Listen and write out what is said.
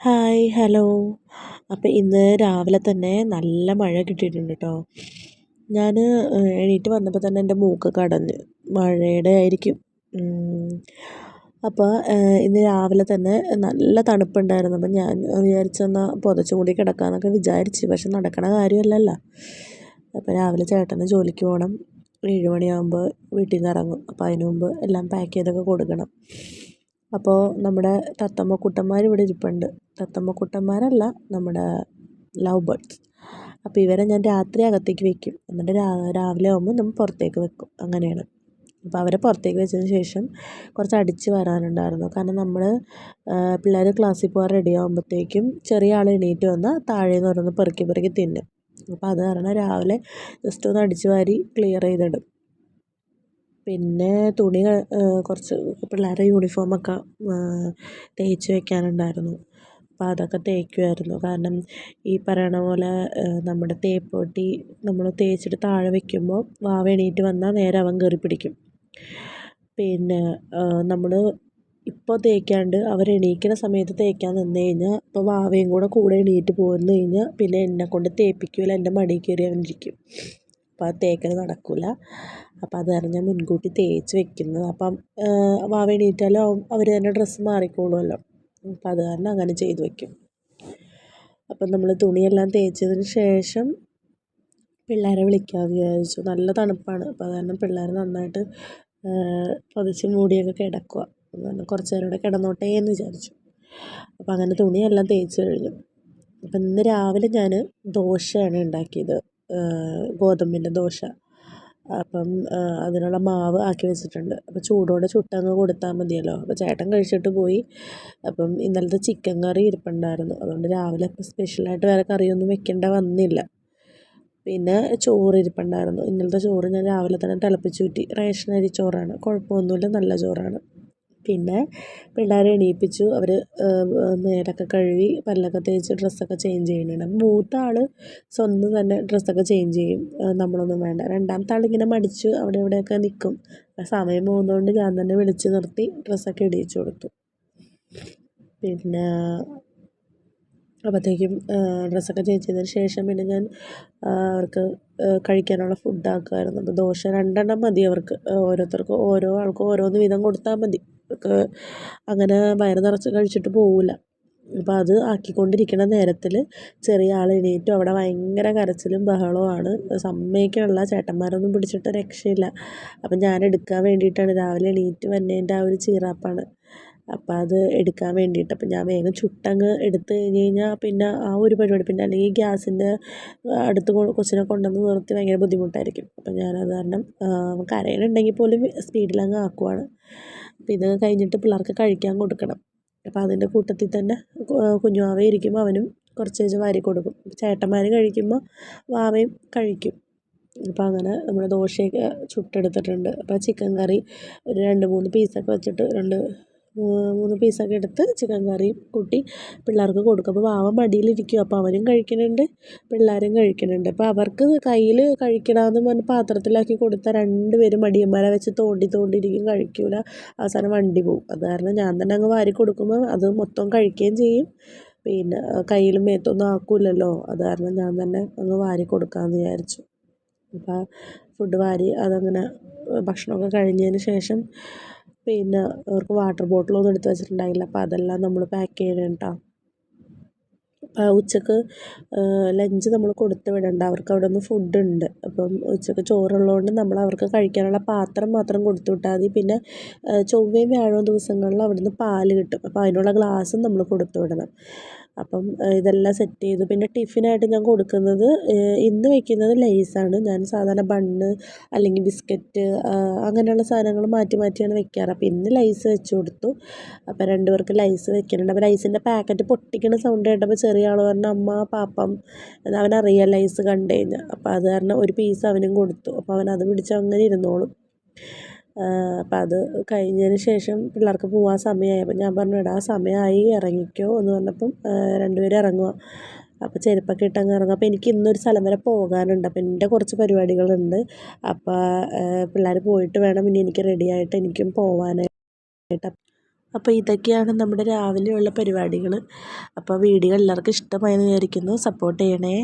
Hi hello. അപ്പോൾ ഇന്ന് രാവിലെ തന്നെ നല്ല മഴ കിട്ടിയിട്ടുണ്ട് കേട്ടോ. ഞാൻ എണീറ്റ് വന്നപ്പോൾ തന്നെ എൻ്റെ മൂക്കൊക്കെ അടഞ്ഞ്, മഴയുടെ ആയിരിക്കും. അപ്പോൾ ഇന്ന് രാവിലെ തന്നെ നല്ല തണുപ്പുണ്ടായിരുന്നു. അപ്പം ഞാൻ വിചാരിച്ചെന്നാൽ പുതച്ച് മൂടി കിടക്കാമെന്നൊക്കെ വിചാരിച്ച്, പക്ഷെ നടക്കണ കാര്യമല്ലല്ലോ. അപ്പോൾ രാവിലെ ചേട്ടന് ജോലിക്ക് പോകണം, 7 മണിയാകുമ്പോൾ വീട്ടിൽ നിന്ന് ഇറങ്ങും. അപ്പോൾ അതിന് മുമ്പ് എല്ലാം പാക്ക് ചെയ്തൊക്കെ കൊടുക്കണം. അപ്പോൾ നമ്മുടെ തത്തമ്മക്കുട്ടന്മാർ ഇവിടെ ഇരിപ്പുണ്ട്. തത്തമ്മക്കുട്ടന്മാരല്ല, നമ്മുടെ ലവ് ബേർഡ്സ്. അപ്പോൾ ഇവരെ ഞാൻ രാത്രി അകത്തേക്ക് വെക്കും, എന്നിട്ട് രാവിലെ ആകുമ്പോൾ നമ്മൾ പുറത്തേക്ക് വെക്കും, അങ്ങനെയാണ്. അപ്പോൾ അവരെ പുറത്തേക്ക് വെച്ചതിന് ശേഷം കുറച്ച് അടിച്ച് വരാനുണ്ടായിരുന്നു. കാരണം നമ്മൾ പിള്ളേർ ക്ലാസ്സിൽ പോകാൻ റെഡി ആകുമ്പോഴത്തേക്കും ചെറിയ ആൾ എണീറ്റ് വന്നാൽ താഴേന്ന് ഓരോന്ന് പെറുക്കി പെറുക്കി തിന്നും. അപ്പോൾ അത് കാരണം രാവിലെ ജസ്റ്റ് ഒന്ന് അടിച്ച് വാരി ക്ലിയർ ചെയ്തിടും. പിന്നെ തുണി കുറച്ച് പിള്ളേരുടെ യൂണിഫോമൊക്കെ തേച്ച് വെക്കാനുണ്ടായിരുന്നു. അപ്പോൾ അതൊക്കെ തേക്കുമായിരുന്നു. കാരണം ഈ പറയണ പോലെ നമ്മുടെ തേപ്പ് പെട്ടി നമ്മൾ തേച്ചിട്ട് താഴെ വെക്കുമ്പോൾ വാവ എണീറ്റ് വന്നാൽ നേരെ അവൻ കയറി പിടിക്കും. പിന്നെ നമ്മൾ ഇപ്പോൾ തേക്കാണ്ട് അവർ എണീക്കുന്ന സമയത്ത് തേക്കാൻ നിന്ന് കഴിഞ്ഞാൽ ഇപ്പോൾ വാവയും കൂടെ എണീറ്റ് പോന്നു കഴിഞ്ഞാൽ പിന്നെ എന്നെക്കൊണ്ട് തേപ്പിക്കില്ല, എൻ്റെ മടിയിൽ കയറി അവൻ ഇരിക്കും. അപ്പോൾ അത് തേക്കൽ നടക്കില്ല. അപ്പോൾ അത് കാരണം ഞാൻ മുൻകൂട്ടി തേച്ച് വെക്കുന്നത്. അപ്പം വാവ എണീറ്റാലും അവർ തന്നെ ഡ്രസ്സ് മാറിക്കോളുമല്ലോ. അപ്പോൾ അത് കാരണം അങ്ങനെ ചെയ്ത് വെക്കും. അപ്പം നമ്മൾ തുണിയെല്ലാം തേച്ചതിന് ശേഷം പിള്ളേരെ വിളിക്കാമെന്ന് വിചാരിച്ചു. നല്ല തണുപ്പാണ്. അപ്പോൾ അത് കാരണം പിള്ളേർ നന്നായിട്ട് പൊതച്ച് മൂടിയൊക്കെ കിടക്കുക. അതുകൊണ്ട് കുറച്ച് നേരം കൂടെ കിടന്നോട്ടേ എന്ന് വിചാരിച്ചു. അപ്പോൾ അങ്ങനെ തുണിയെല്ലാം തേച്ച് കഴിഞ്ഞു. അപ്പം ഇന്ന് രാവിലെ ഞാൻ ദോശയാണ് ഉണ്ടാക്കിയത്, ഗോതമ്പിൻ്റെ ദോശ. അപ്പം അതിനുള്ള മാവ് ആക്കി വെച്ചിട്ടുണ്ട്. അപ്പോൾ ചൂടോടെ ചുട്ടങ്ങ് കൊടുത്താൽ മതിയല്ലോ. അപ്പോൾ ചേട്ടൻ കഴിച്ചിട്ട് പോയി. അപ്പം ഇന്നലത്തെ ചിക്കൻ കറി ഇരിപ്പുണ്ടായിരുന്നു, അതുകൊണ്ട് രാവിലെ ഇപ്പോൾ സ്പെഷ്യലായിട്ട് വേറെ കറിയൊന്നും വെക്കേണ്ട വന്നില്ല. പിന്നെ ചോറ് ഇരിപ്പുണ്ടായിരുന്നു. ഇന്നലത്തെ ചോറ് ഞാൻ രാവിലെ തന്നെ തിളപ്പിച്ചൂറ്റി. റേഷൻ അരി ചോറാണ്, കുഴപ്പമൊന്നുമില്ല, നല്ല ചോറാണ്. പിന്നെ പിള്ളേരെ എണീപ്പിച്ചു. അവർ മേലൊക്കെ കഴുകി പല്ലൊക്കെ തേച്ച് ഡ്രസ്സൊക്കെ ചേഞ്ച് ചെയ്യുന്നുണ്ട്. മൂത്ത ആൾ സ്വന്തം തന്നെ ഡ്രസ്സൊക്കെ ചേഞ്ച് ചെയ്യും, നമ്മളൊന്നും വേണ്ട. രണ്ടാമത്തെ ആളിങ്ങനെ മടിച്ച് അവിടെ ഇവിടെയൊക്കെ നിൽക്കും. സമയം പോകുന്നതുകൊണ്ട് ഞാൻ തന്നെ വിളിച്ച് നിർത്തി ഡ്രസ്സൊക്കെ ഇടിയിച്ചു കൊടുത്തു. പിന്നെ അപ്പോഴത്തേക്കും ഡ്രസ്സൊക്കെ ചേഞ്ച് ചെയ്തതിന് ശേഷം പിന്നെ ഞാൻ അവർക്ക് കഴിക്കാനുള്ള ഫുഡ് ആക്കുമായിരുന്നു. അപ്പോൾ ദോശ 2 എണ്ണം മതി അവർക്ക്. ഓരോരുത്തർക്കും ഓരോ ആൾക്കും ഓരോന്ന് വീതം കൊടുത്താൽ മതി. അവർക്ക് അങ്ങനെ വയറ് നിറച്ച് കഴിച്ചിട്ട് പോവില്ല. അപ്പോൾ അത് ആക്കിക്കൊണ്ടിരിക്കുന്ന നേരത്തിൽ ചെറിയ ആൾ എണീറ്റു. അവിടെ ഭയങ്കര കരച്ചിലും ബഹളവുമാണ്, സമ്മതിക്കണില്ല. ചേട്ടന്മാരൊന്നും പിടിച്ചിട്ട് രക്ഷയില്ല. അപ്പം ഞാൻ എടുക്കാൻ വേണ്ടിയിട്ടാണ്, രാവിലെ എണീറ്റ് വന്നതിൻ്റെ ആ ഒരു ചീറാപ്പാണ്. അപ്പം അത് എടുക്കാൻ വേണ്ടിയിട്ട് അപ്പം ഞാൻ വേഗം ചുട്ടങ്ങ് എടുത്ത് കഴിഞ്ഞ് കഴിഞ്ഞാൽ പിന്നെ ആ ഒരു പരിപാടി, പിന്നെ അല്ലെങ്കിൽ ഗ്യാസിൻ്റെ അടുത്ത് കൊച്ചിനെ കൊണ്ടുവന്ന് നിർത്തി ഭയങ്കര ബുദ്ധിമുട്ടായിരിക്കും. അപ്പം ഞാനത് കാരണം കരയണുണ്ടെങ്കിൽ പോലും സ്പീഡിലങ്ങ് ആക്കുവാണ്. അപ്പം ഇത് കഴിഞ്ഞിട്ട് പിള്ളേർക്ക് കഴിക്കാൻ കൊടുക്കണം. അപ്പോൾ അതിൻ്റെ കൂട്ടത്തിൽ തന്നെ കുഞ്ഞു വാവ ഇരിക്കുമ്പോൾ അവനും കുറച്ച് വാരി കൊടുക്കും. ചേട്ടന്മാർ കഴിക്കുമ്പോൾ വാവയും കഴിക്കും. അപ്പോൾ അങ്ങനെ നമ്മുടെ ദോശയൊക്കെ ചുട്ടെടുത്തിട്ടുണ്ട്. അപ്പോൾ ചിക്കൻ കറി ഒരു 2-3 പീസൊക്കെ വെച്ചിട്ട് 2-3 പീസൊക്കെ എടുത്ത് ചിക്കൻ കറിയും കൂട്ടി പിള്ളേർക്ക് കൊടുക്കും. അപ്പോൾ വാവ മടിയിലിരിക്കും. അപ്പോൾ അവനും കഴിക്കുന്നുണ്ട്, പിള്ളേരും കഴിക്കുന്നുണ്ട്. അപ്പോൾ അവർക്ക് കയ്യിൽ കഴിക്കണമെന്ന് പറഞ്ഞ് പാത്രത്തിലാക്കി കൊടുത്താൽ 2 പേരും മടിയന്മാരെ വെച്ച് തോണ്ടിയിരിക്കും, കഴിക്കില്ല. അവസാനം വണ്ടി പോവും. അത് കാരണം ഞാൻ തന്നെ അങ്ങ് വാരി കൊടുക്കുമ്പോൾ അത് മൊത്തം കഴിക്കുകയും ചെയ്യും. പിന്നെ കയ്യിലും മേത്തൊന്നും ആക്കില്ലല്ലോ. അത് കാരണം ഞാൻ തന്നെ അങ്ങ് വാരി കൊടുക്കാമെന്ന് വിചാരിച്ചു. അപ്പോൾ ഫുഡ് വാരി അതങ്ങനെ ഭക്ഷണമൊക്കെ കഴിഞ്ഞതിന് ശേഷം പിന്നെ അവർക്ക് വാട്ടർ ബോട്ടിലൊന്നും എടുത്ത് വെച്ചിട്ടുണ്ടായില്ല. അപ്പോൾ അതെല്ലാം നമ്മൾ പാക്ക് ചെയ്യണം കേട്ടോ. ഉച്ചക്ക് ലഞ്ച് നമ്മൾ കൊടുത്ത് വിടണ്ട, അവർക്ക് അവിടെ നിന്ന് ഫുഡുണ്ട്. അപ്പം ഉച്ചക്ക് ചോറുള്ളതുകൊണ്ട് നമ്മൾ അവർക്ക് കഴിക്കാനുള്ള പാത്രം മാത്രം കൊടുത്തു വിട്ടാൽ മതി. പിന്നെ ചൊവ്വയും വ്യാഴവും ദിവസങ്ങളിൽ അവിടുന്ന് പാല് കിട്ടും, അപ്പോൾ അതിനുള്ള ഗ്ലാസ്സും നമ്മൾ കൊടുത്തു വിടണം. അപ്പം ഇതെല്ലാം സെറ്റ് ചെയ്തു. പിന്നെ ടിഫിനായിട്ട് ഞാൻ കൊടുക്കുന്നത് ഇന്ന് വയ്ക്കുന്നത് ലെയ്സാണ്. ഞാൻ സാധാരണ ബണ്ണ് അല്ലെങ്കിൽ ബിസ്ക്കറ്റ് അങ്ങനെയുള്ള സാധനങ്ങൾ മാറ്റിയാണ് വെക്കാറ്. അപ്പോൾ ഇന്ന് ലൈസ് വെച്ച് കൊടുത്തു. അപ്പോൾ 2 പേർക്ക് ലൈസ് വെക്കുന്നുണ്ട്. അപ്പോൾ ലൈസിൻ്റെ പാക്കറ്റ് പൊട്ടിക്കുന്ന സൗണ്ട് കേട്ടപ്പോൾ ചെറിയ ആൾ പറഞ്ഞു അമ്മ പാപ്പം, അവനറിയാം ലൈസ് കണ്ടു കഴിഞ്ഞാൽ. അപ്പോൾ അത് കാരണം ഒരു പീസ് അവനും കൊടുത്തു. അപ്പോൾ അവനത് പിടിച്ച് അങ്ങനെ ഇരുന്നോളും. അപ്പോൾ അത് കഴിഞ്ഞതിന് ശേഷം പിള്ളേർക്ക് പോകാൻ സമയമായി. അപ്പോൾ ഞാൻ പറഞ്ഞു എടാ സമയമായി ഇറങ്ങിക്കോ എന്ന് പറഞ്ഞപ്പം 2 പേരും ഇറങ്ങുക. അപ്പോൾ ചെരുപ്പൊക്കെ ഇട്ടങ്ങ് ഇറങ്ങും. അപ്പോൾ എനിക്ക് ഇന്നൊരു സ്ഥലം വരെ പോകാനുണ്ട്. അപ്പോൾ എൻ്റെ കുറച്ച് പരിപാടികളുണ്ട്. അപ്പോൾ പിള്ളേർ പോയിട്ട് വേണം ഇനി എനിക്ക് റെഡിയായിട്ട് എനിക്കും പോകാനായിട്ട്. അപ്പോൾ ഇതൊക്കെയാണ് നമ്മുടെ രാവിലെയുള്ള പരിപാടികൾ. അപ്പോൾ വീഡിയോ എല്ലാവർക്കും ഇഷ്ടമായെന്ന് വിചാരിക്കുന്നു. സപ്പോർട്ട് ചെയ്യണേ.